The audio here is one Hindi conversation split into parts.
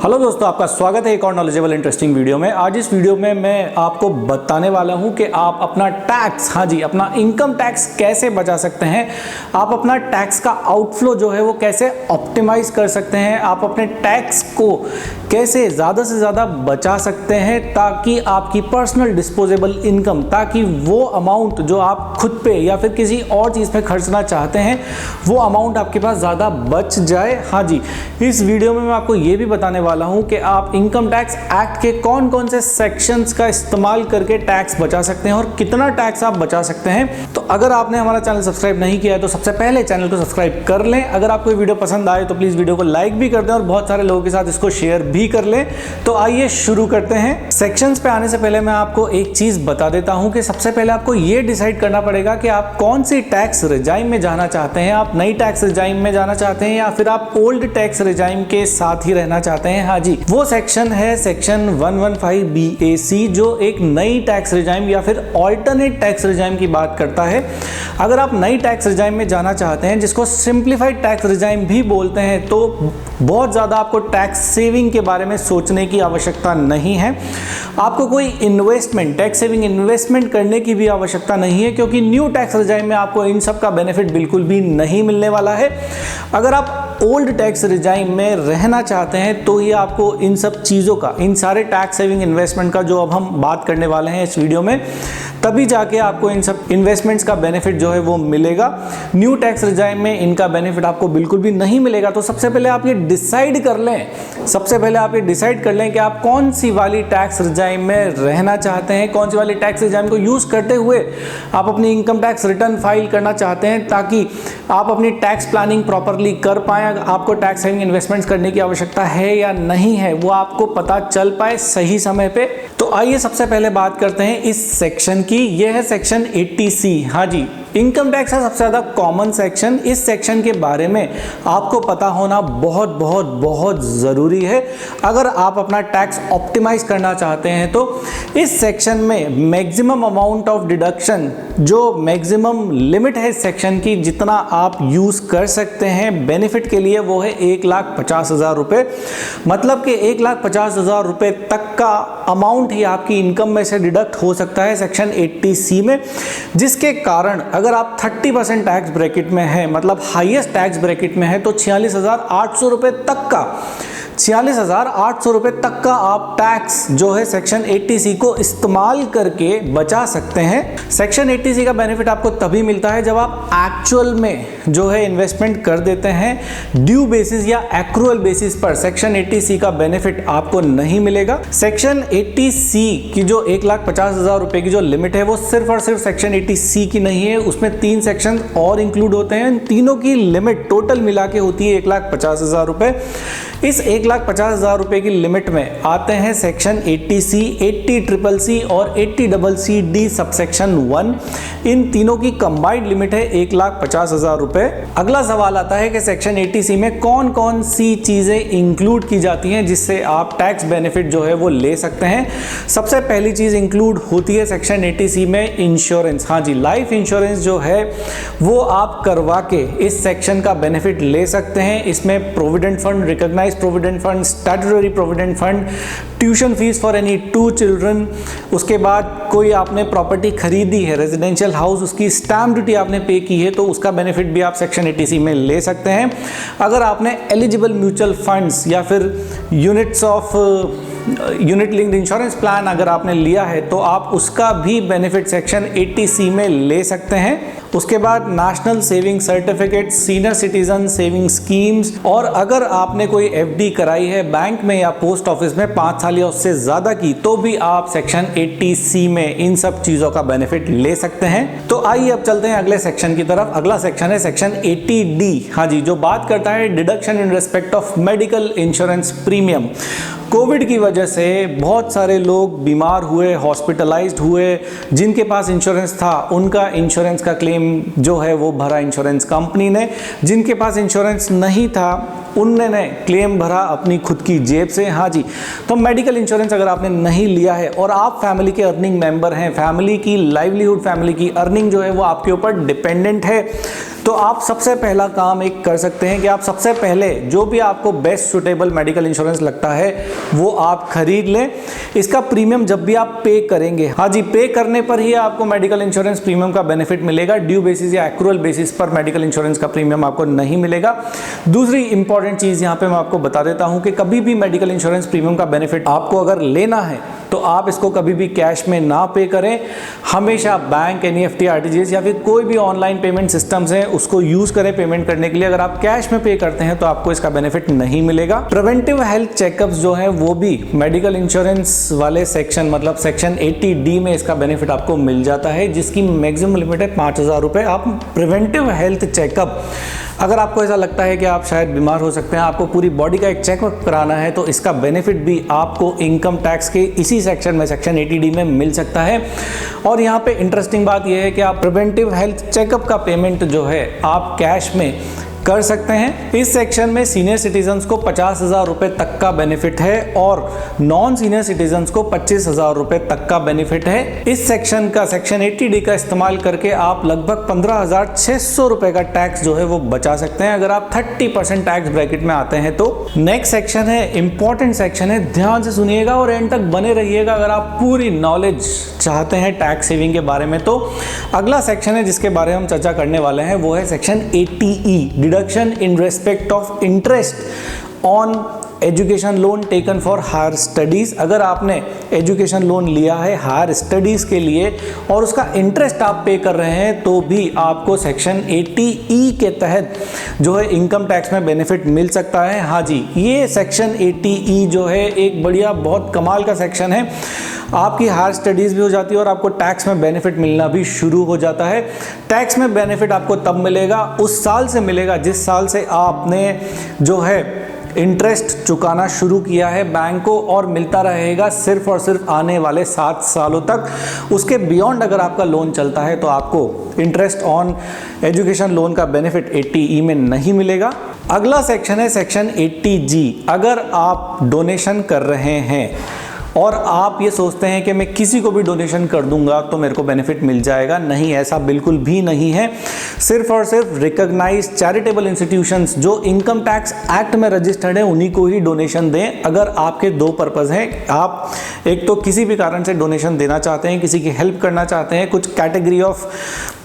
हेलो दोस्तों, आपका स्वागत है एक और नॉलेजेबल इंटरेस्टिंग वीडियो में। आज इस वीडियो में मैं आपको बताने वाला हूं कि आप अपना टैक्स, हाँ जी, अपना इनकम टैक्स कैसे बचा सकते हैं। आप अपना टैक्स का आउटफ्लो जो है वो कैसे ऑप्टिमाइज कर सकते हैं। आप अपने टैक्स को कैसे ज़्यादा से ज़्यादा बचा सकते हैं ताकि आपकी पर्सनल डिस्पोजेबल इनकम, ताकि वो अमाउंट जो आप खुद पे या फिर किसी और चीज़ पे खर्चना चाहते हैं वो अमाउंट आपके पास ज़्यादा बच जाए। हाँ जी, इस वीडियो में मैं आपको ये भी बताने वाला हूं कि आप इनकम टैक्स एक्ट के कौन कौन से सेक्शंस का इस्तेमाल करके टैक्स बचा सकते हैं और कितना टैक्स आप बचा सकते हैं। तो अगर आपने हमारा चैनल सब्सक्राइब नहीं किया है तो सबसे पहले चैनल को सब्सक्राइब कर लें। अगर आपको वीडियो पसंद आए तो प्लीज़ वीडियो को लाइक भी कर दें और बहुत सारे लोगों के साथ इसको शेयर भी कर लें। तो आइए शुरू करते हैं। सेक्शंस पे आने से पहले मैं आपको एक चीज़ बता देता हूं कि सबसे पहले आपको ये डिसाइड करना पड़ेगा कि आप कौन सी टैक्स रिजाइम में जाना चाहते हैं। आप नई टैक्स रिजाइम में जाना चाहते हैं या फिर आप ओल्ड टैक्स रिजाइम के साथ ही रहना चाहते हैं। हाँ जी, वो सेक्शन है सेक्शन 115 BAC, जो एक नई टैक्स रिजाइम या फिर ऑल्टरनेट टैक्स रिजाइम की बात करता है। अगर आप नई टैक्स रिजाइम में जाना चाहते हैं, जिसको सिंप्लीफाइड टैक्स रिजाइम भी बोलते हैं, तो बहुत ज़्यादा आपको टैक्स सेविंग के बारे में सोचने की आवश्यकता नहीं है। आपको कोई इन्वेस्टमेंट, टैक्स सेविंग इन्वेस्टमेंट करने की भी आवश्यकता नहीं है, क्योंकि न्यू टैक्स रिजाइम में आपको इन सब का बेनिफिट बिल्कुल भी नहीं मिलने वाला है। अगर आप ओल्ड टैक्स रिजाइम में रहना चाहते हैं तो ये आपको इन सब चीज़ों का, इन सारे टैक्स सेविंग इन्वेस्टमेंट का जो अब हम बात करने वाले हैं इस वीडियो में, तभी जाके आपको इन सब इन्वेस्टमेंट्स का बेनिफिट जो है वो मिलेगा। न्यू टैक्स रिजाइम में इनका बेनिफिट आपको बिल्कुल भी नहीं मिलेगा। तो सबसे पहले आप ये डिसाइड कर लें कि आप कौन सी वाली टैक्स रिजाइम में रहना चाहते हैं, कौन सी वाली टैक्स रिजाइम को यूज़ करते हुए आप अपनी इनकम टैक्स रिटर्न फाइल करना चाहते हैं, ताकि आप अपनी टैक्स प्लानिंग प्रॉपरली कर पाएँ। आपको टैक्स सेविंग इन्वेस्टमेंट्स करने की आवश्यकता है या नहीं है, वो आपको पता चल पाए सही समय पे। तो आइए सबसे पहले बात करते हैं इस सेक्शन की। यह है सेक्शन 80C। हाँ जी, इनकम टैक्स का सबसे ज़्यादा कॉमन सेक्शन। इस सेक्शन के बारे में आपको पता होना बहुत बहुत बहुत ज़रूरी है अगर आप अपना टैक्स ऑप्टिमाइज करना चाहते हैं। तो इस सेक्शन में मैक्सिमम अमाउंट ऑफ डिडक्शन, जो मैक्सिमम लिमिट है इस सेक्शन की, जितना आप यूज़ कर सकते हैं बेनिफिट के लिए, वो है 1,50,000 रुपये। मतलब कि 1,50,000 रुपये तक का अमाउंट ही आपकी इनकम में से डिडक्ट हो सकता है सेक्शन 80C में, जिसके कारण अगर आप 30% टैक्स ब्रैकेट में है, मतलब हाईएस्ट टैक्स ब्रैकेट में है, तो 46,800 रुपये तक का, 46,800 रुपये तक का आप टैक्स जो है सेक्शन 80C को इस्तेमाल करके बचा सकते हैं। सेक्शन 80C का बेनिफिट आपको तभी मिलता है जब आप एक्चुअल में जो है इन्वेस्टमेंट कर देते हैं। ड्यू बेसिस या एक्रूअल बेसिस पर सेक्शन 80C का बेनिफिट आपको नहीं मिलेगा। सेक्शन 80C की जो 1,50,000 रुपये की जो लिमिट है, वो सिर्फ और सिर्फ सेक्शन 80C की नहीं है, उसमें 3 सेक्शन और इंक्लूड होते हैं। इन तीनों की लिमिट टोटल मिला के होती है 1,50,000 रुपये। इस 1,50,000 रुपये की लिमिट में आते हैं सेक्शन 80C, 80CCC और 80CCD सबसेक्शन 1। इन तीनों की कंबाइंड लिमिट है 1,50,000 रुपये। अगला सवाल आता है कि सेक्शन 80C में कौन कौन सी चीज़ें इंक्लूड की जाती हैं जिससे आप टैक्स बेनिफिट जो है वो ले सकते हैं। सबसे पहली चीज़ इंक्लूड होती है सेक्शन 80C में इंश्योरेंस। हाँ जी, लाइफ इंश्योरेंस जो है वो आप करवा के इस सेक्शन का बेनिफिट ले सकते हैं। इसमें provident fund, recognised provident fund, statutory provident fund, tuition fees for any 2 children, उसके बाद कोई आपने प्रॉपर्टी खरीदी है, रेजिडेंशियल हाउस, उसकी स्टैम्प ड्यूटी आपने पे की है, तो उसका बेनिफिट भी आप सेक्शन 80C में ले सकते हैं। अगर आपने एलिजिबल म्यूचुअल फंड्स या फिर यूनिट लिंक्ड इंश्योरेंस प्लान अगर आपने लिया है, तो आप उसका भी बेनिफिट सेक्शन 80C में ले सकते हैं। उसके बाद national saving certificate, senior citizen saving schemes, और अगर आपने कोई FD कराई है बैंक में या पोस्ट ऑफिस में 5 साल या उससे ज़्यादा की, तो भी आप सेक्शन 80C में इन सब चीज़ों का बेनिफिट ले सकते हैं। तो आइए अब चलते हैं अगले सेक्शन की तरफ। अगला सेक्शन है सेक्शन 80D। हाँ जी, जो बात करता है deduction in respect of medical insurance premium. Covid की वजह से बहुत सारे लोग बीमार हुए, हॉस्पिटलाइज्ड हुए, जिनके पास इंश्योरेंस था उनका इंश्योरेंस का क्लेम जो है वो भरा इंश्योरेंस कंपनी ने। जिनके पास इंश्योरेंस नहीं था उन्होंने क्लेम भरा अपनी खुद की जेब से। हाँ जी, तो मेडिकल इंश्योरेंस अगर आपने नहीं लिया है और आप फैमिली के अर्निंग मेंबर हैं, फैमिली की लाइवलीहुड, फैमिली की अर्निंग जो है वो आपके ऊपर डिपेंडेंट है, तो आप सबसे पहला काम एक कर सकते हैं कि आप सबसे पहले जो भी आपको बेस्ट सुटेबल मेडिकल इंश्योरेंस लगता है वो आप खरीद लें। इसका प्रीमियम जब भी आप पे करेंगे, हाँ जी, पे करने पर ही आपको मेडिकल इंश्योरेंस प्रीमियम का बेनिफिट मिलेगा। ड्यू बेसिस या एक्रूअल बेसिस पर मेडिकल इंश्योरेंस का प्रीमियम आपको नहीं मिलेगा। दूसरी इंपॉर्टेंट चीज यहाँ पे मैं आपको बता देता हूँ कि कभी भी मेडिकल इंश्योरेंस प्रीमियम का बेनिफिट आपको अगर लेना है तो आप इसको कभी भी कैश में ना पे करें, हमेशा बैंक, एनईएफटी, आरटीजीएस या फिर कोई भी ऑनलाइन पेमेंट सिस्टम्स हैं उसको यूज करें पेमेंट करने के लिए। अगर आप कैश में पे करते हैं तो आपको इसका बेनिफिट नहीं मिलेगा। प्रिवेंटिव हेल्थ चेकअप्स जो है वो भी मेडिकल इंश्योरेंस वाले सेक्शन, मतलब सेक्शन 80D में इसका बेनिफिट आपको मिल जाता है, जिसकी मैक्सिमम लिमिट है 5,000 रुपए। आप प्रिवेंटिव हेल्थ चेकअप, अगर आपको ऐसा लगता है कि आप शायद बीमार हो सकते हैं, आपको पूरी बॉडी का एक चेकअप कराना है, तो इसका बेनिफिट भी आपको इनकम टैक्स के इसी सेक्शन में, सेक्शन 80D में मिल सकता है। और यहाँ पे इंटरेस्टिंग बात यह है कि आप प्रिवेंटिव हेल्थ चेकअप का पेमेंट जो है आप कैश में कर सकते हैं। इस सेक्शन में सीनियर सिटीजन्स को 50,000 रुपए तक का बेनिफिट है और नॉन सीनियर सिटीजन्स को 25,000 रुपए तक का बेनिफिट है। इस सेक्शन का, सेक्शन 80D का इस्तेमाल करके आप लगभग 15,600 रुपए का टैक्स जो है वो बचा सकते हैं अगर आप 30% टैक्स ब्रैकेट में आते हैं तो। नेक्स्ट सेक्शन है, इंपॉर्टेंट सेक्शन है, ध्यान से सुनिएगा और एंड तक बने रहिएगा अगर आप पूरी नॉलेज चाहते हैं टैक्स सेविंग के बारे में। तो अगला सेक्शन है जिसके बारे में हम चर्चा करने वाले हैं वो है section 80E, deduction in respect of interest on education loan taken for higher studies. अगर आपने एजुकेशन लोन लिया है हायर स्टडीज के लिए और उसका इंटरेस्ट आप पे कर रहे हैं तो भी आपको सेक्शन 80E के तहत जो है इनकम टैक्स में बेनिफिट मिल सकता है। हाँ जी, ये सेक्शन 80E जो है एक बढ़िया, बहुत कमाल का सेक्शन है। आपकी हायर स्टडीज़ भी हो जाती है और आपको टैक्स में बेनिफिट मिलना भी शुरू हो जाता है। टैक्स में बेनिफिट आपको तब मिलेगा, उस साल से मिलेगा जिस साल से आपने जो है इंटरेस्ट चुकाना शुरू किया है बैंक को, और मिलता रहेगा सिर्फ और सिर्फ आने वाले 7 सालों तक। उसके बियॉन्ड अगर आपका लोन चलता है तो आपको इंटरेस्ट ऑन एजुकेशन लोन का बेनिफिट 80E में नहीं मिलेगा। अगला सेक्शन है सेक्शन 80G। अगर आप डोनेशन कर रहे हैं और आप ये सोचते हैं कि मैं किसी को भी डोनेशन कर दूंगा तो मेरे को बेनिफिट मिल जाएगा, नहीं, ऐसा बिल्कुल भी नहीं है। सिर्फ और सिर्फ रिकॉग्नाइज्ड चैरिटेबल इंस्टीट्यूशंस जो इनकम टैक्स एक्ट में रजिस्टर्ड है उन्हीं को ही डोनेशन दें। अगर आपके दो पर्पज़ हैं, आप एक तो किसी भी कारण से डोनेशन देना चाहते हैं, किसी की हेल्प करना चाहते हैं, कुछ कैटेगरी ऑफ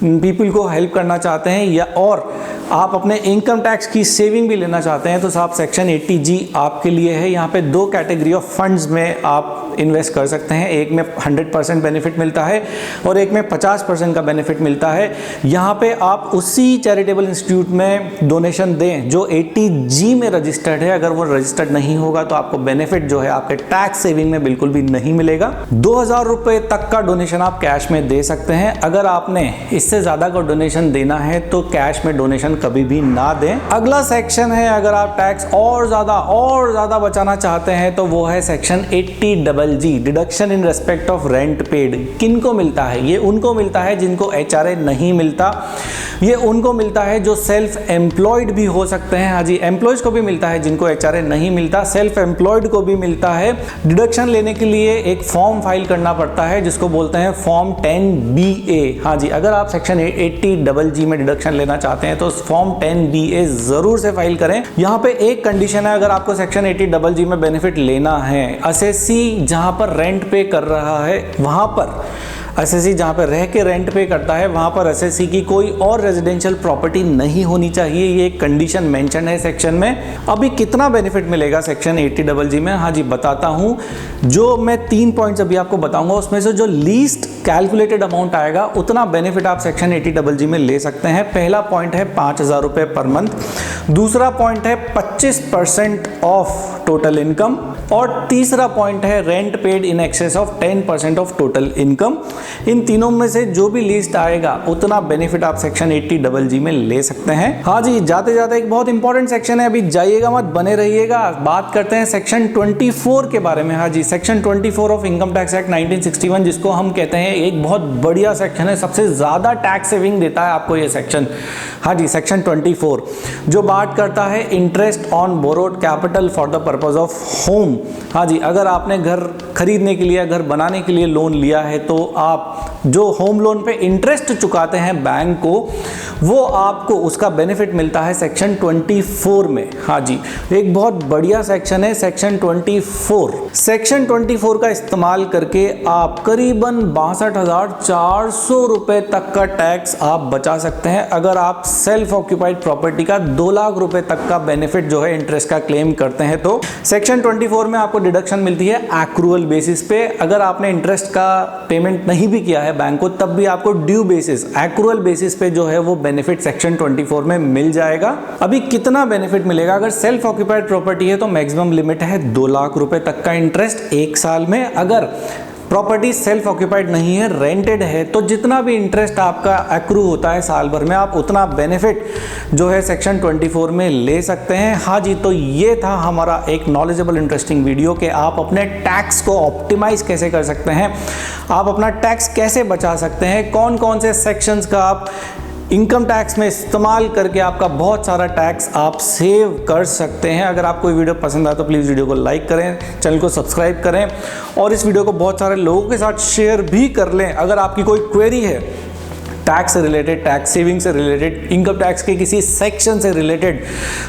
पीपल को हेल्प करना चाहते हैं, या और आप अपने इनकम टैक्स की सेविंग भी लेना चाहते हैं, तो साहब सेक्शन 80G आपके लिए है। यहाँ पे 2 कैटेगरी ऑफ फंड्स में आप इन्वेस्ट कर सकते हैं, एक में 100% बेनिफिट मिलता है और एक में 50% का बेनिफिट मिलता है। यहाँ पे आप उसी चैरिटेबल इंस्टीट्यूट में डोनेशन दें जो 80G में रजिस्टर्ड है। अगर वो रजिस्टर्ड नहीं होगा तो आपको बेनिफिट जो है आपके टैक्स सेविंग में बिल्कुल भी नहीं मिलेगा। 2,000 रुपए तक का डोनेशन आप कैश में दे सकते हैं। अगर आपने इससे ज्यादा का डोनेशन देना है तो कैश में डोनेशन कभी भी ना दें। अगला सेक्शन है, अगर आप टैक्स और ज्यादा बचाना चाहते हैं तो वो है section 80G, deduction in respect of rent paid. किनको मिलता है? ये उनको मिलता है जिनको HRA नहीं मिलता। ये उनको मिलता है जो सेल्फ एम्प्लॉयड भी हो सकते हैं। हाँ जी, एम्प्लॉयज को भी मिलता है जिनको HRA नहीं मिलता, सेल्फ एम्प्लॉयड को भी मिलता है। डिडक्शन लेने के लिए एक फॉर्म फाइल करना पड़ता है जिसको बोलते हैं फॉर्म 10BA। हाँ जी, अगर आप सेक्शन 80G में डिडक्शन लेना चाहते हैं तो फॉर्म 10BA जरूर से फाइल करें। यहाँ पे एक कंडीशन है, अगर आपको सेक्शन 80G में बेनिफिट लेना है, असेसी जहां पर रेंट पे कर रहा है वहां पर, एसएससी जहाँ पर रह के रेंट पे करता है वहाँ पर एसएससी की कोई और रेजिडेंशियल प्रॉपर्टी नहीं होनी चाहिए। ये एक कंडीशन मेंशन है सेक्शन में। अभी कितना बेनिफिट मिलेगा सेक्शन 80G में? हाँ जी, बताता हूँ। जो मैं 3 पॉइंट्स अभी आपको बताऊंगा उसमें से जो लीस्ट कैलकुलेटेड अमाउंट आएगा उतना बेनिफिट आप सेक्शन 80G में ले सकते हैं। पहला पॉइंट है 5,000 रुपये पर मंथ, दूसरा पॉइंट है 25% ऑफ टोटल इनकम, और तीसरा पॉइंट है rent paid in excess of 10% of total income. इन तीनों में से जो भी लिस्ट आएगा उतना बेनिफिट आप सेक्शन 80GG में ले सकते हैं। हाँ जी, जाते जाते एक बहुत इंपॉर्टेंट सेक्शन है, अभी जाइएगा मत, बने रहिएगा। बात करते हैं सेक्शन 24 के बारे में। हाँ जी, section 24 of income tax act 1961, जिसको हम कहते हैं एक बहुत बढ़िया सेक्शन है, सबसे ज्यादा टैक्स सेविंग देता है आपको ये सेक्शन। हाँ जी, सेक्शन 24 जो बात करता है interest on borrowed capital for the purpose of home. हाँ जी, अगर आपने घर खरीदने के लिए, घर बनाने के लिए लोन लिया है तो आप जो होम लोन पे इंटरेस्ट चुकाते हैं बैंक को, वो आपको उसका बेनिफिट मिलता है सेक्शन 24 में। हाँ जी, एक बहुत बढ़िया सेक्शन है सेक्शन 24। सेक्शन 24 का इस्तेमाल करके आप करीबन 62,400 रुपए तक का टैक्स आप बचा सकते हैं अगर आप सेल्फ ऑक्यूपाइड प्रॉपर्टी का 2 लाख रुपए तक का बेनिफिट जो है इंटरेस्ट का क्लेम करते हैं। तो सेक्शन 24 में आपको डिडक्शन मिलती है एक्रूअल बेसिस पे। अगर आपने इंटरेस्ट का पेमेंट नहीं भी किया है बैंक को, तब भी आपको ड्यू बेसिस, एक्रूअल बेसिस पे जो है वो बेनिफिट सेक्शन 24 में मिल जाएगा। अभी कितना बेनिफिट मिलेगा? अगर सेल्फ ऑक्यूपाइड प्रॉपर्टी है तो मैक्सिमम लिमिट है 2 लाख रुपए तक का इंटरेस्ट 1 साल में। अगर प्रॉपर्टी सेल्फ ऑक्यूपाइड नहीं है, रेंटेड है, तो जितना भी इंटरेस्ट आपका एक्रू होता है साल भर में, आप उतना बेनिफिट जो है सेक्शन 24 में ले सकते हैं। हाँ जी, तो ये था हमारा एक नॉलेजेबल इंटरेस्टिंग वीडियो कि आप अपने टैक्स को ऑप्टिमाइज कैसे कर सकते हैं, आप अपना टैक्स कैसे बचा सकते हैं, कौन कौन से सेक्शंस का आप इनकम टैक्स में इस्तेमाल करके आपका बहुत सारा टैक्स आप सेव कर सकते हैं। अगर आपको ये वीडियो पसंद आए तो प्लीज़ वीडियो को लाइक करें, चैनल को सब्सक्राइब करें और इस वीडियो को बहुत सारे लोगों के साथ शेयर भी कर लें। अगर आपकी कोई क्वेरी है टैक्स से रिलेटेड, टैक्स सेविंग से रिलेटेड, इनकम टैक्स के किसी सेक्शन से रिलेटेड,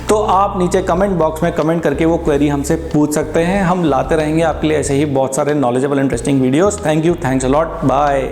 तो आप नीचे कमेंट बॉक्स में कमेंट करके वो क्वेरी हमसे पूछ सकते हैं। हम लाते रहेंगे आपके लिए ऐसे ही बहुत सारे knowledgeable interesting videos. Thank you, thanks a lot, bye.